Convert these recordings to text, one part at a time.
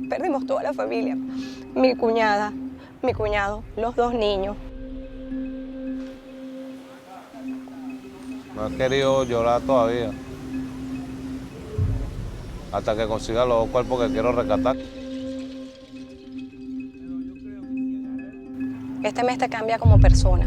Perdimos toda la familia, mi cuñada, mi cuñado, los dos niños. No he querido llorar todavía, hasta que consiga los dos cuerpos que quiero rescatar. Este mes te cambia como persona.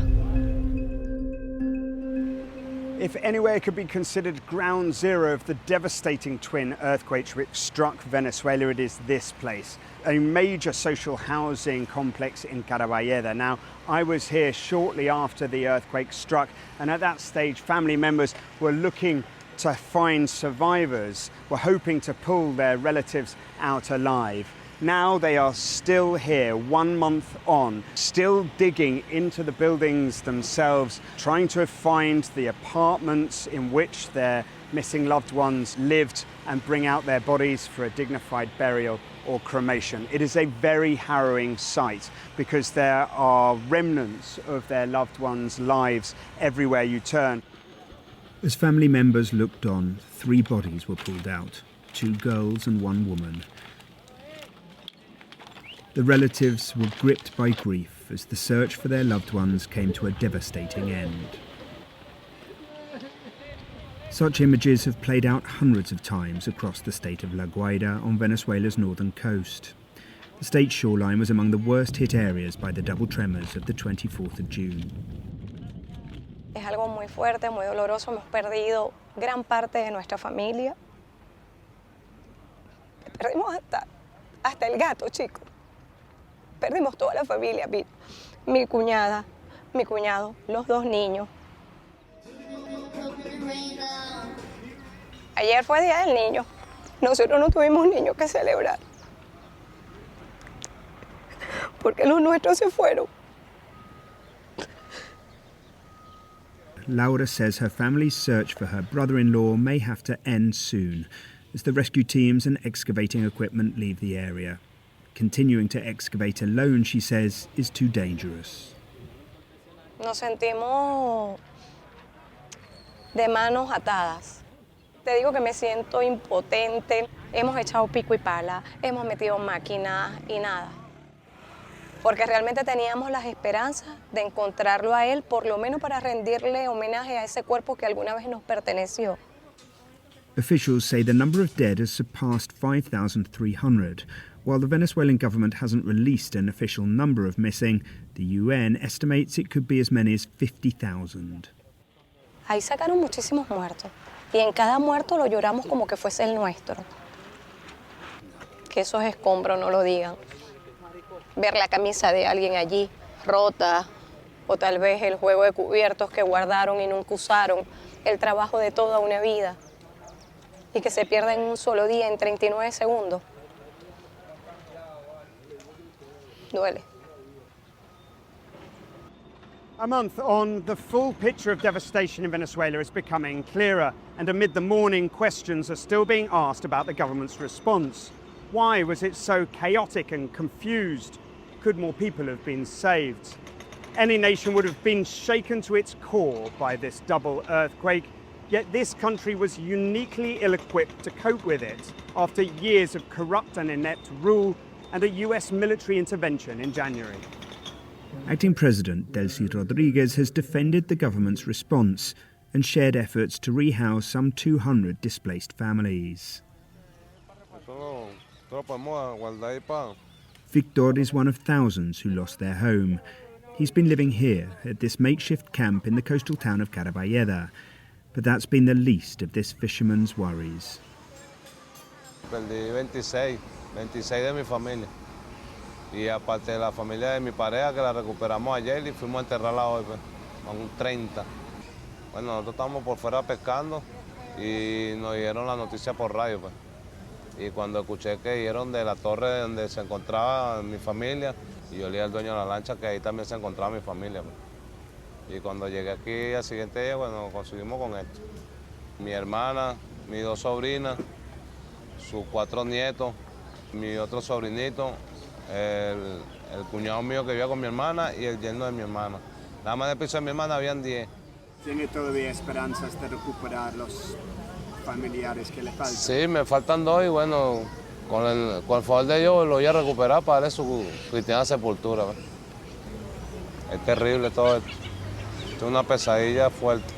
If anywhere could be considered ground zero of the devastating twin earthquakes which struck Venezuela, it is this place, a major social housing complex in Carabayeda. Now, I was here shortly after the earthquake struck, and at that stage, family members were looking to find survivors, were hoping to pull their relatives out alive. Now they are still here, 1 month on, still digging into the buildings themselves, trying to find the apartments in which their missing loved ones lived and bring out their bodies for a dignified burial or cremation. It is a very harrowing sight because there are remnants of their loved ones' lives everywhere you turn. As family members looked on, 3 bodies were pulled out, 2 girls and 1 woman. The relatives were gripped by grief as the search for their loved ones came to a devastating end. Such images have played out hundreds of times across the state of La Guaira on Venezuela's northern coast. The state's shoreline was among the worst hit areas by the double tremors of the 24th of June. Es algo muy fuerte, muy doloroso. Hemos perdido gran parte de nuestra familia. Perdimos hasta el gato, chicos. Perdimos toda la familia, mi cuñada, mi cuñado, los 2 niños. Ayer fue Día del Niño. Nosotros no tuvimos niños que celebrar. Porque los nuestros se fueron. Laura says her family's search for her brother-in-law may have to end soon as the rescue teams and excavating equipment leave the area. Continuing to excavate alone, she says, is too dangerous. Nos sentimos de manos atadas. Te digo que me siento impotente. Hemos echado pico y pala, hemos metido máquinas y nada. Porque realmente teníamos las esperanzas de encontrarlo a él, por lo menos para rendirle homenaje a ese cuerpo que alguna vez nos perteneció. Officials say the number of dead has surpassed 5,300. While the Venezuelan government hasn't released an official number of missing, the UN estimates it could be as many as 50,000. Ahí sacaron muchísimos muertos y en cada muerto lo lloramos como que fuese el nuestro. Que esos escombros no lo digan. Ver la camisa de alguien allí rota o tal vez el juego de cubiertos que guardaron y nunca usaron, el trabajo de toda una vida y que se pierda en un solo día, en 39 segundos. Duele. A month on, the full picture of devastation in Venezuela is becoming clearer, and amid the mourning, questions are still being asked about the government's response. Why was it so chaotic and confused? Could more people have been saved? Any nation would have been shaken to its core by this double earthquake, yet this country was uniquely ill-equipped to cope with it after years of corrupt and inept rule and a US military intervention in January. Acting President Delcy Rodriguez has defended the government's response and shared efforts to rehouse some 200 displaced families. Victor is one of thousands who lost their home. He's been living here at this makeshift camp in the coastal town of Carabayeda, but that's been the least of this fisherman's worries. Perdí 26 de mi familia. Y aparte de la familia de mi pareja, que la recuperamos ayer y fuimos a enterrarla hoy, pues, a un 30. Bueno, nosotros estábamos por fuera pescando y nos dieron la noticia por radio, pues. Y cuando escuché que dieron de la torre donde se encontraba mi familia, y yo le dije al dueño de la lancha que ahí también se encontraba mi familia, pues. Y cuando llegué aquí al siguiente día, bueno, conseguimos con esto. Mi hermana, mis 2 sobrinas, sus 4 nietos, mi otro sobrinito, el cuñado mío que vivía con mi hermana y el yerno de mi hermana. Nada más del piso de mi hermana habían 10. ¿Tiene todavía esperanzas de recuperar los familiares que le faltan? Sí, me faltan 2 y bueno, Con el favor de Dios lo voy a recuperar para darle su cristiana sepultura. ¿Ves? Es terrible todo esto. Es una pesadilla fuerte.